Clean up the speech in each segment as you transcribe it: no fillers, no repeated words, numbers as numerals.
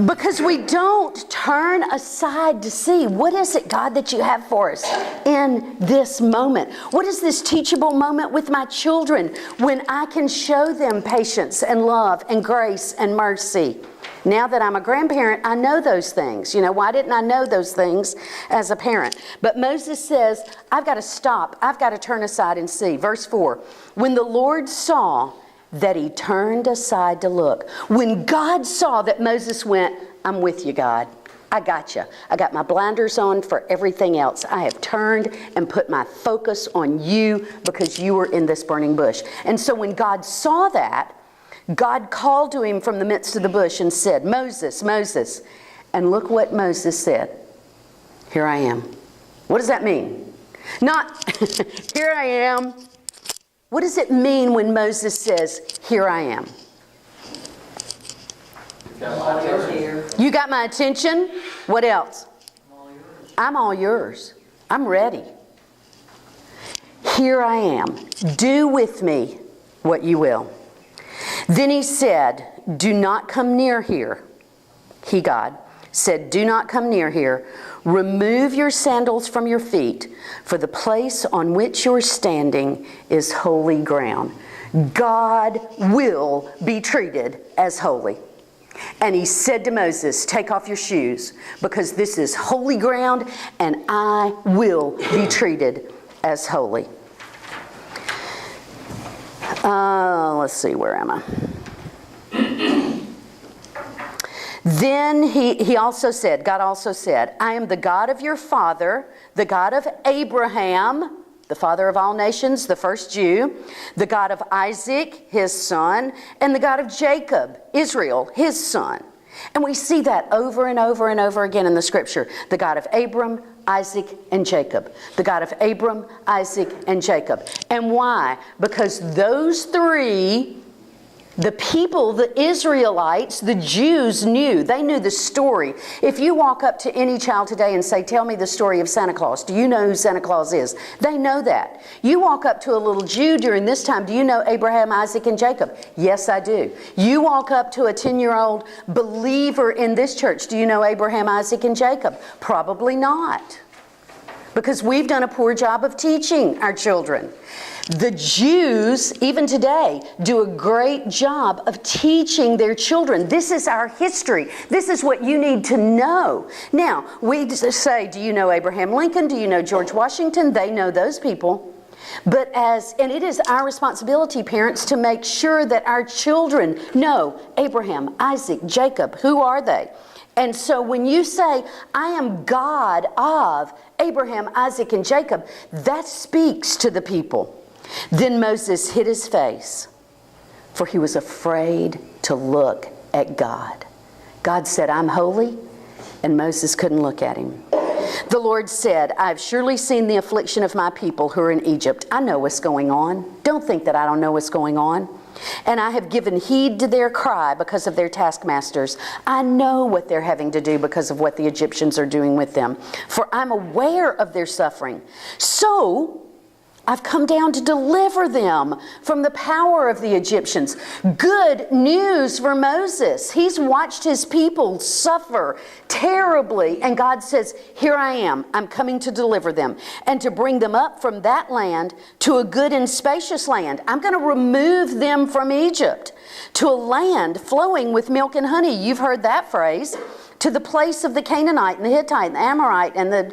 Because we don't turn aside to see, what is it, God, that you have for us in this moment? What is this teachable moment with my children when I can show them patience and love and grace and mercy? Now that I'm a grandparent, I know those things. You know, why didn't I know those things as a parent? But Moses says, I've got to stop. I've got to turn aside and see. Verse 4, when the Lord saw that he turned aside to look. When God saw that Moses went, I'm with you, God. I got you. I got my blinders on for everything else. I have turned and put my focus on you because you were in this burning bush. And so when God saw that, God called to him from the midst of the bush and said, Moses, Moses. And look what Moses said. Here I am. What does that mean? Not, here I am. What does it mean when Moses says, here I am? You got my attention? What else? I'm all yours. I'm ready. Here I am. Do with me what you will. Then he said, do not come near here. He, God, said, do not come near here. Remove your sandals from your feet, for the place on which you're standing is holy ground. God will be treated as holy. And he said to Moses, take off your shoes, because this is holy ground, and I will be treated as holy. Let's see, where am I? Then he also said, God also said, I am the God of your father, the God of Abraham, the father of all nations, the first Jew, the God of Isaac, his son, and the God of Jacob, Israel, his son. And we see that over and over and over again in the scripture. The God of Abram, Isaac, and Jacob. The God of Abram, Isaac, and Jacob. And why? Because those three, the people, the Israelites, the Jews knew. They knew the story. If you walk up to any child today and say, tell me the story of Santa Claus, do you know who Santa Claus is? They know that. You walk up to a little Jew during this time, do you know Abraham, Isaac, and Jacob? Yes, I do. You walk up to a 10-year-old believer in this church, do you know Abraham, Isaac, and Jacob? Probably not. Because we've done a poor job of teaching our children. The Jews, even today, do a great job of teaching their children. This is our history. This is what you need to know. Now, we say, do you know Abraham Lincoln? Do you know George Washington? They know those people. And it is our responsibility, parents, to make sure that our children know Abraham, Isaac, Jacob. Who are they? And so when you say, I am God of Abraham, Isaac, and Jacob, that speaks to the people. Then Moses hid his face, for he was afraid to look at God. God said, I'm holy, and Moses couldn't look at him. The Lord said, I've surely seen the affliction of my people who are in Egypt. I know what's going on. Don't think that I don't know what's going on. And I have given heed to their cry because of their taskmasters. I know what they're having to do because of what the Egyptians are doing with them. For I'm aware of their suffering. So I've come down to deliver them from the power of the Egyptians. Good news for Moses. He's watched his people suffer terribly. And God says, here I am. I'm coming to deliver them and to bring them up from that land to a good and spacious land. I'm going to remove them from Egypt to a land flowing with milk and honey. You've heard that phrase. To the place of the Canaanite and the Hittite and the Amorite and the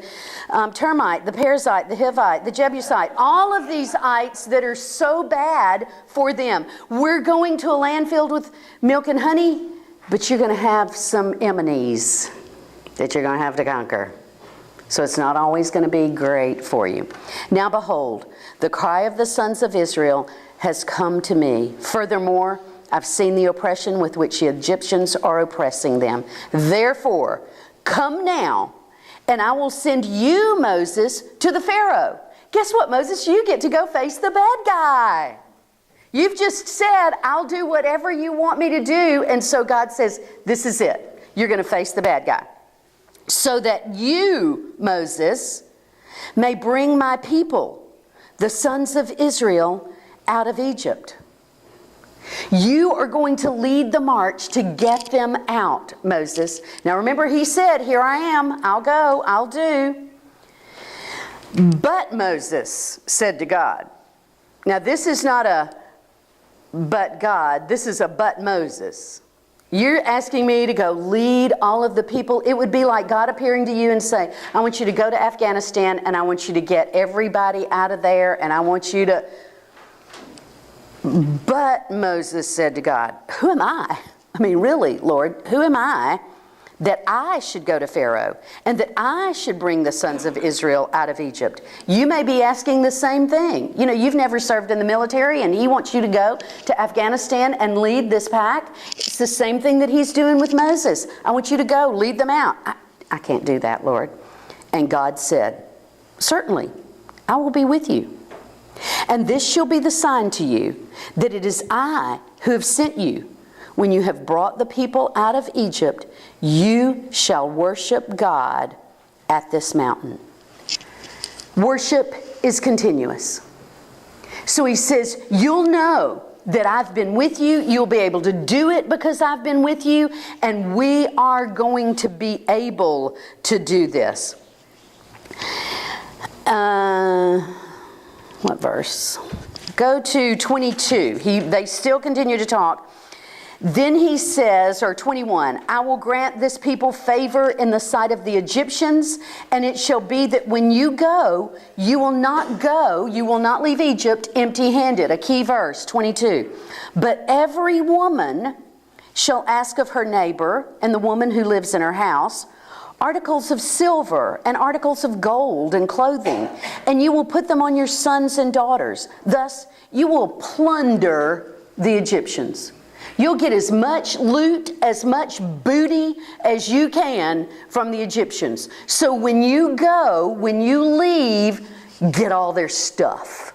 Termite, the Perizzite, the Hivite, the Jebusite, all of these ites that are so bad for them. We're going to a land filled with milk and honey, but you're going to have some enemies that you're going to have to conquer. So it's not always going to be great for you. Now behold, the cry of the sons of Israel has come to me. Furthermore, I've seen the oppression with which the Egyptians are oppressing them. Therefore, come now, and I will send you, Moses, to the Pharaoh. Guess what, Moses? You get to go face the bad guy. You've just said, I'll do whatever you want me to do. And so God says, this is it. You're going to face the bad guy. So that you, Moses, may bring my people, the sons of Israel, out of Egypt. You are going to lead the march to get them out, Moses. Now remember, he said, here I am, I'll go, I'll do. But Moses said to God. Now this is not a but God, this is a but Moses. You're asking me to go lead all of the people. It would be like God appearing to you and saying, I want you to go to Afghanistan and I want you to get everybody out of there and I want you to... But Moses said to God, who am I? I mean, really, Lord, who am I that I should go to Pharaoh and that I should bring the sons of Israel out of Egypt? You may be asking the same thing. You know, you've never served in the military and he wants you to go to Afghanistan and lead this pack. It's the same thing that he's doing with Moses. I want you to go, lead them out. I can't do that, Lord. And God said, certainly, I will be with you. And this shall be the sign to you, that it is I who have sent you. When you have brought the people out of Egypt, you shall worship God at this mountain. Worship is continuous. So he says, you'll know that I've been with you. You'll be able to do it because I've been with you. And we are going to be able to do this. What verse? Go to 22. They still continue to talk. Then he says, or 21, I will grant this people favor in the sight of the Egyptians, and it shall be that when you will not leave Egypt empty-handed. A key verse, 22. But every woman shall ask of her neighbor and the woman who lives in her house articles of silver and articles of gold and clothing, and you will put them on your sons and daughters. Thus you will plunder the Egyptians. You'll get as much loot, as much booty as you can from the Egyptians. So when you go, when you leave, get all their stuff.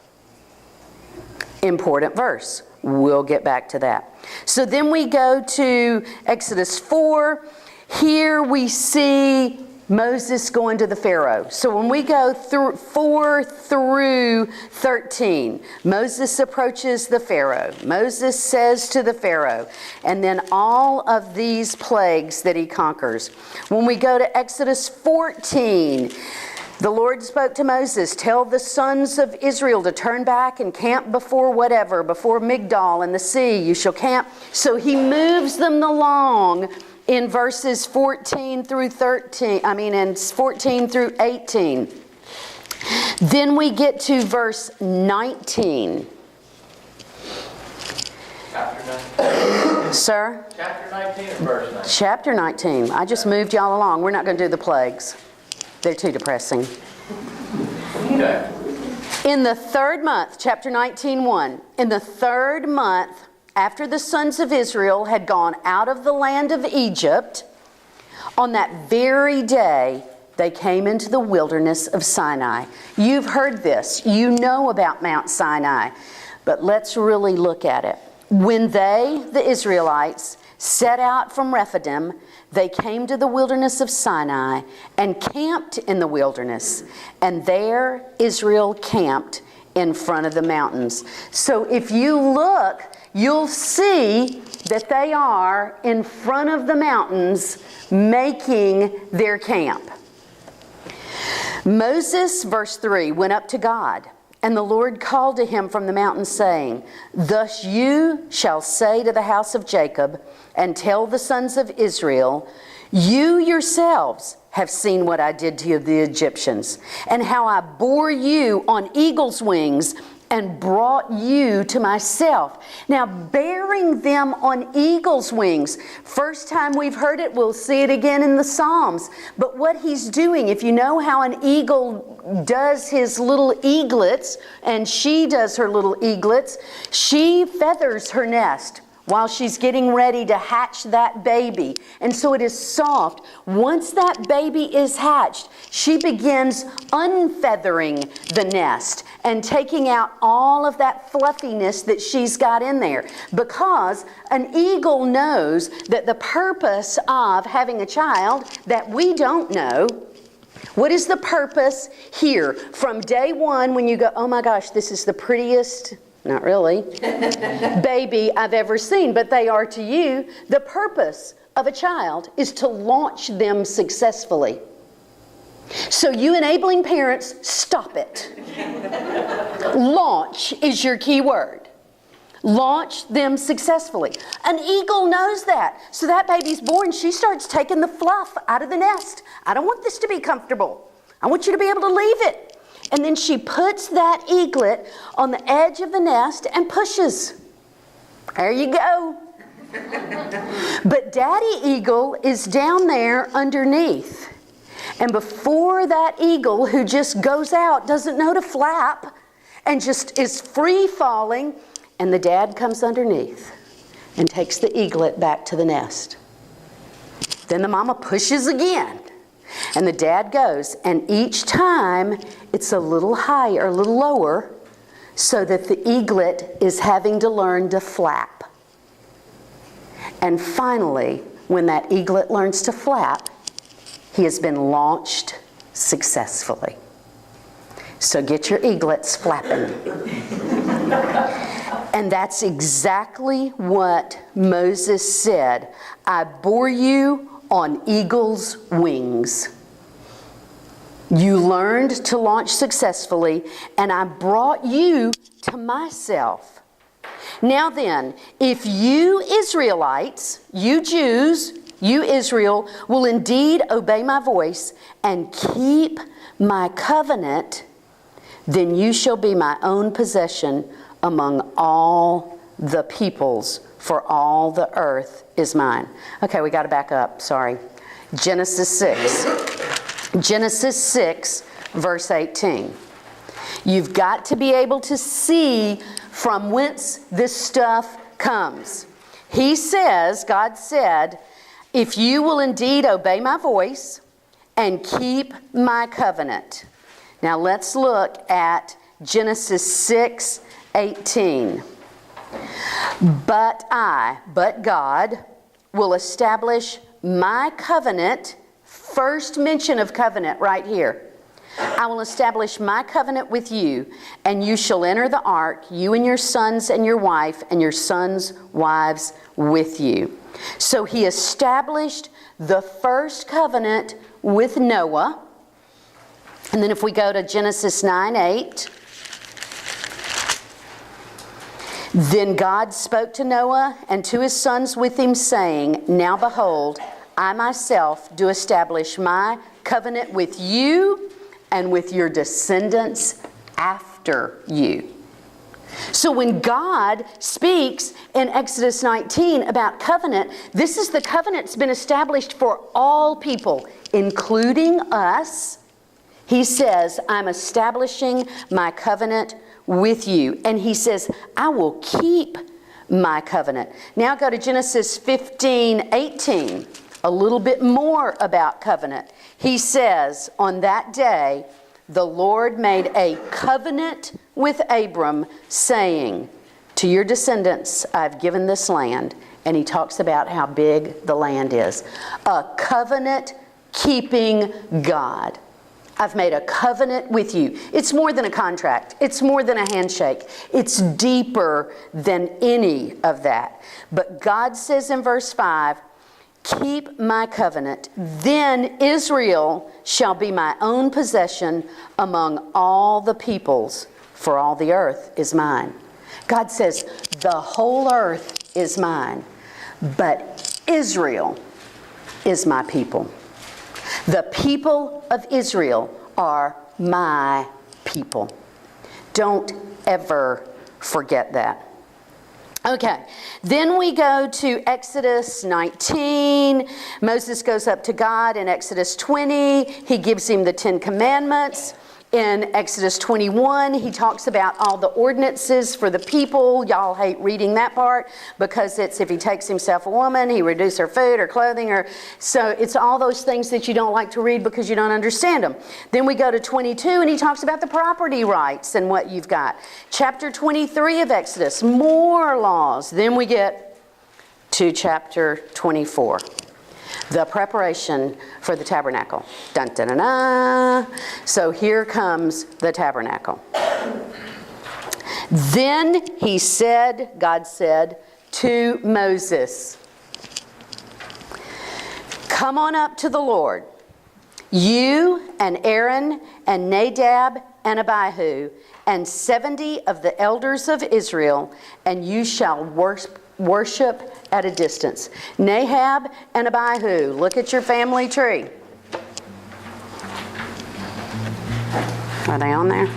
Important verse. We'll get back to that. So then we go to Exodus 4. Here we see Moses going to the Pharaoh. So when we go through 4 through 13, Moses approaches the Pharaoh. Moses says to the Pharaoh, and then all of these plagues that he conquers. When we go to Exodus 14, the Lord spoke to Moses, tell the sons of Israel to turn back and camp before Migdol and the sea. You shall camp. So he moves them along in verses 14 through 18. Then we get to verse 19. Chapter 19. Sir? Chapter 19 and verse 19. Chapter 19. I just moved y'all along. We're not going to do the plagues. They're too depressing. Okay. In the third month, chapter 19:1, in the third month, after the sons of Israel had gone out of the land of Egypt, on that very day they came into the wilderness of Sinai. You've heard this. You know about Mount Sinai. But let's really look at it. When they, the Israelites, set out from Rephidim, they came to the wilderness of Sinai and camped in the wilderness. And there Israel camped in front of the mountains. So if you look, you'll see that they are in front of the mountains making their camp. Moses, verse 3, went up to God, and the Lord called to him from the mountain, saying, thus you shall say to the house of Jacob, and tell the sons of Israel, you yourselves have seen what I did to the Egyptians, and how I bore you on eagle's wings and brought you to myself. Now, bearing them on eagle's wings, first time we've heard it, we'll see it again in the Psalms. But what he's doing, if you know how an eagle does his little eaglets, and she does her little eaglets, she feathers her nest while she's getting ready to hatch that baby. And so it is soft. Once that baby is hatched, she begins unfeathering the nest and taking out all of that fluffiness that she's got in there. Because an eagle knows that the purpose of having a child that we don't know, what is the purpose here? From day one when you go, oh my gosh, this is the prettiest not really, baby I've ever seen, but they are to you. The purpose of a child is to launch them successfully. So you enabling parents, stop it. Launch is your key word. Launch them successfully. An eagle knows that. So that baby's born, she starts taking the fluff out of the nest. I don't want this to be comfortable. I want you to be able to leave it. And then she puts that eaglet on the edge of the nest and pushes. There you go. But Daddy Eagle is down there underneath. And before that eagle, who just goes out, doesn't know to flap, and just is free falling, and the dad comes underneath and takes the eaglet back to the nest. Then the mama pushes again, and the dad goes, and each time it's a little higher, a little lower, so that the eaglet is having to learn to flap. And finally, when that eaglet learns to flap, he has been launched successfully. So get your eaglets flapping. And that's exactly what Moses said. I bore you on eagle's wings. You learned to launch successfully, and I brought you to myself. Now then, if you Israelites, you Jews, you Israel, will indeed obey my voice and keep my covenant, then you shall be my own possession among all the peoples, for all the earth is mine. Okay, we got to back up. Sorry. Genesis 6. Genesis 6, verse 18. You've got to be able to see from whence this stuff comes. He says, God said, if you will indeed obey my voice and keep my covenant. Now let's look at Genesis 6, 18. But God, will establish my covenant. First mention of covenant right here. I will establish my covenant with you, and you shall enter the ark, you and your sons and your wife, and your sons' wives with you. So he established the first covenant with Noah. And then if we go to Genesis 9, 8. Then God spoke to Noah and to his sons with him, saying, now behold, I myself do establish my covenant with you and with your descendants after you. So when God speaks in Exodus 19 about covenant, this is the covenant that's been established for all people, including us. He says, I'm establishing my covenant with you. And he says, I will keep my covenant. Now go to Genesis 15, 18. A little bit more about covenant. He says, on that day, the Lord made a covenant with Abram, saying, to your descendants, I've given this land. And he talks about how big the land is. A covenant-keeping God. I've made a covenant with you. It's more than a contract. It's more than a handshake. It's deeper than any of that. But God says in verse 5, keep my covenant. Then Israel shall be my own possession among all the peoples, for all the earth is mine. God says, the whole earth is mine, but Israel is my people. The people of Israel are my people. Don't ever forget that. Okay, then we go to Exodus 19. Moses goes up to God in Exodus 20. He gives him the 10 Commandments. In Exodus 21, he talks about all the ordinances for the people. Y'all hate reading that part because it's if he takes himself a woman, he reduces her food or clothing. So it's all those things that you don't like to read because you don't understand them. Then we go to 22 and he talks about the property rights and what you've got. Chapter 23 of Exodus, more laws. Then we get to chapter 24. The preparation for the tabernacle. Dun, dun, dun, dun. So here comes the tabernacle. Then he said, God said to Moses, come on up to the Lord, you and Aaron and Nadab and Abihu and 70 of the elders of Israel, and you shall worship at a distance. Nadab and Abihu, look at your family tree. Are they on there?